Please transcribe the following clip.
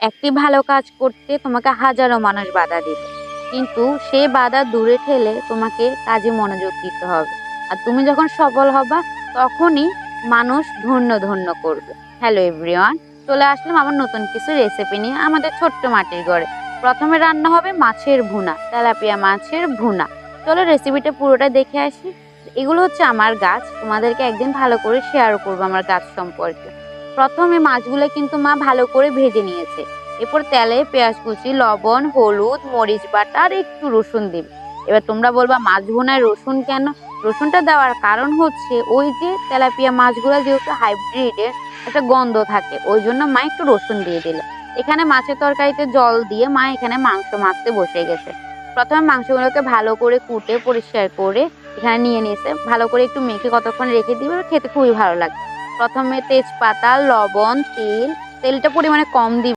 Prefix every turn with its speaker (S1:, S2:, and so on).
S1: একটি ভালো কাজ করতে তোমাকে হাজারো মানুষ বাধা দিবে। কিন্তু সেই বাধা দূরে ঠেলে তোমাকে কাজে মনোযোগ দিতে হবে। আর তুমি যখন সফল হবা তখনই মানুষ ধন্য ধন্য করবে। হ্যালো এভরিওয়ান, চলে আসলাম আমার নতুন কিছু রেসিপি নিয়ে আমাদের ছোট্ট মাটির ঘরে। প্রথমে রান্না হবে মাছের ভুনা, তেলাপিয়া মাছের ভুনা। চলো রেসিপিটা পুরোটা দেখে আসি। এগুলো হচ্ছে আমার গাছ, তোমাদেরকে একদিন ভালো করে শেয়ার করবো আমার গাছ সম্পর্কে। প্রথমে মাছগুলো কিন্তু মা ভালো করে ভেজে নিয়েছে। এরপর তেলে পেঁয়াজ কুচি, লবণ, হলুদ, মরিচ বাটা আর একটু রসুন দিবে। এবার তোমরা বলবা মাছ ভুনায় রসুন কেন? রসুনটা দেওয়ার কারণ হচ্ছে ওই যে তেলাপিয়া মাছগুলো যেহেতু হাইব্রিডের, একটা গন্ধ থাকে, ওই জন্য মা একটু রসুন দিয়ে দিল। এখানে মাছের তরকারিতে জল দিয়ে মা এখানে মাংস মাখতে বসে গেছে। প্রথমে মাংসগুলোকে ভালো করে কুটে পরিষ্কার করে এখানে নিয়ে নিয়েছে। ভালো করে একটু মেখে কতক্ষণ রেখে দিবে, খেতে খুবই ভালো লাগে। প্রথমে তেজপাতা, লবণ, তেলটা পরিমাণে কম দিবে।